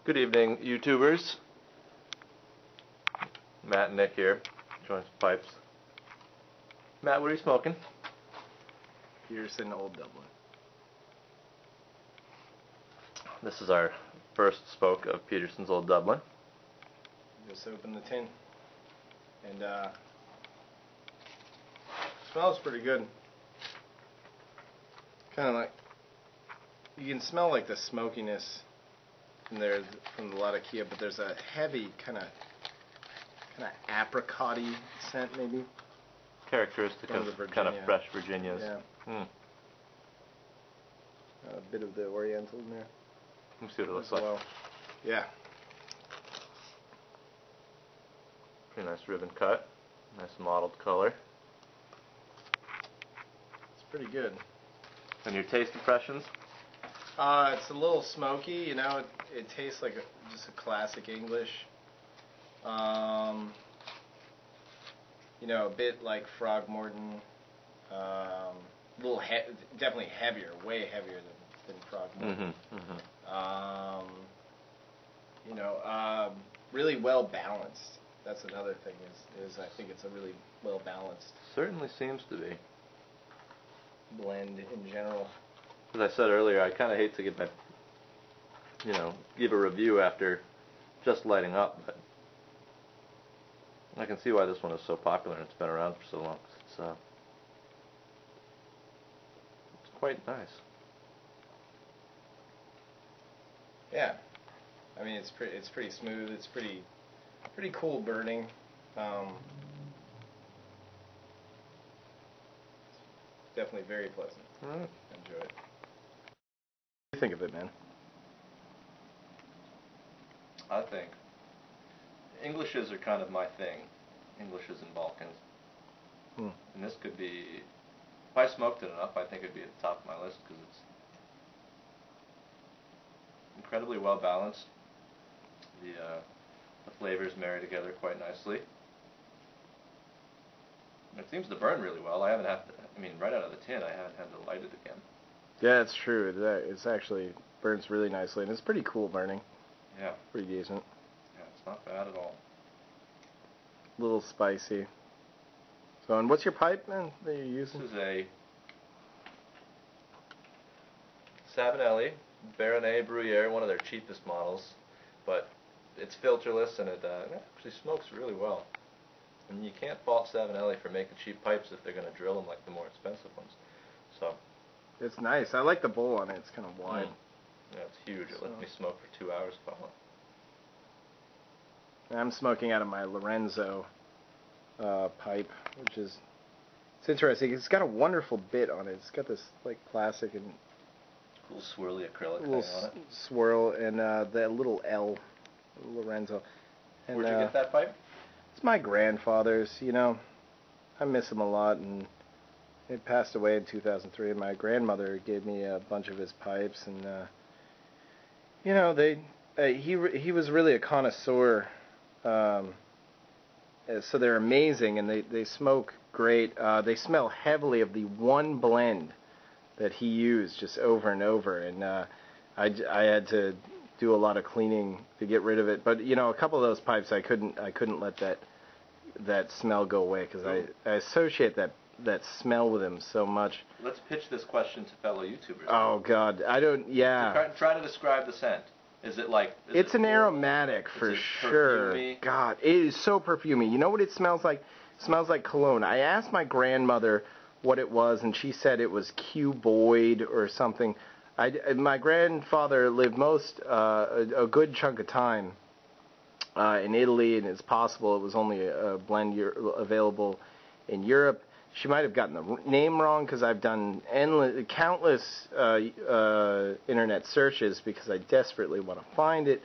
Good evening, YouTubers. Matt and Nick here, join some pipes. Matt, what are you smoking? Peterson, Old Dublin. This is our first smoke of Peterson's Old Dublin. Just open the tin, and smells pretty good. Kind of like, you can smell like the smokiness from there from the Latakia, but there's a heavy kind of apricot-y scent maybe. Characteristic of kind of fresh Virginias. Yeah. A bit of the Oriental in there. Let me see what it looks like. Well. Yeah. Pretty nice ribbon cut. Nice mottled color. It's pretty good. And your taste impressions? It's a little smoky, you know. It tastes like just a classic English. You know, a bit like Frogmorton. Definitely heavier, way heavier than Frogmorton. You know, really well balanced. That's another thing. Is I think it's a really well balanced. Certainly seems to be. Blend in general. As I said earlier, I kind of hate to give a review after just lighting up, but I can see why this one is so popular and it's been around for so long. It's quite nice. Yeah, I mean it's pretty smooth. It's pretty cool burning. Definitely very pleasant. Enjoy it. What do you think of it, man? I think Englishes are kind of my thing. Englishes and Balkans. And this could be, if I smoked it enough, I think it'd be at the top of my list because it's incredibly well balanced. The flavors marry together quite nicely. And it seems to burn really well. Right out of the tin, I haven't had to light it again. Yeah, it's true. It's actually burns really nicely, and it's pretty cool burning. Yeah. Pretty decent. Yeah, it's not bad at all. A little spicy. So, and what's your pipe, man, that you're using? This is a Savinelli Baronet Bruyere, one of their cheapest models, but it's filterless and it actually smokes really well. And you can't fault Savinelli for making cheap pipes if they're going to drill them like the more expensive ones. So it's nice. I like the bowl on it. It's kind of wide. Yeah, it's huge. It lets me smoke for 2 hours if I want. I'm smoking out of my Lorenzo pipe, which is, it's interesting. It's got a wonderful bit on it. It's got this like plastic and cool swirly acrylic little thing on it. Swirl and that little L, Lorenzo. And, where'd you get that pipe? It's my grandfather's. You know, I miss him a lot, and he passed away in 2003. And my grandmother gave me a bunch of his pipes, and you know, he was really a connoisseur. So they're amazing, and they smoke great. They smell heavily of the one blend that he used just over and over, and I had to do a lot of cleaning to get rid of it. But you know, a couple of those pipes I couldn't let that smell go away because I associate that smell with him so much. Let's pitch this question to fellow YouTubers. Oh God, I don't. Yeah. So try to describe the scent. Is it like? It's an aromatic for sure. Perfumey? God, it is so perfumey. You know what it smells like? It smells like cologne. I asked my grandmother what it was, and she said it was Q Boyd or something. My grandfather lived a good chunk of time in Italy, and it's possible it was only a blend available in Europe. She might have gotten the name wrong because I've done countless internet searches because I desperately want to find it,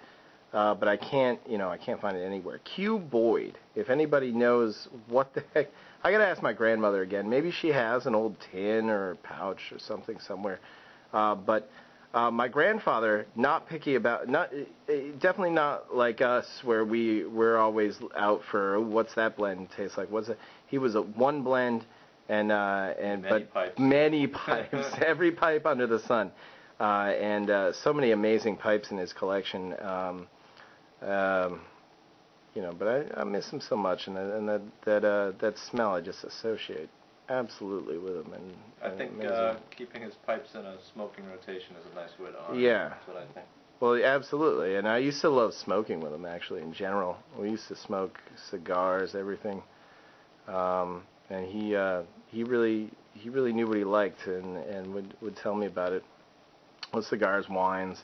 but I can't find it anywhere. Q Boyd. If anybody knows what the heck, I gotta ask my grandmother again. Maybe she has an old tin or a pouch or something somewhere. But my grandfather, not picky about, definitely not like us where we're always out for what's that blend taste like. He was a one blend. Many pipes, every pipe under the sun. and so many amazing pipes in his collection. But I miss him so much, and that smell I just associate absolutely with him. And I think keeping his pipes in a smoking rotation is a nice way to honor him. Yeah. That's what I think. Well, absolutely, and I used to love smoking with him. Actually, in general, we used to smoke cigars, everything, and he really knew what he liked, and would tell me about it. With cigars, wines,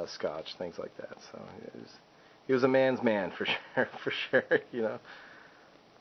scotch, things like that. So he was a man's man for sure,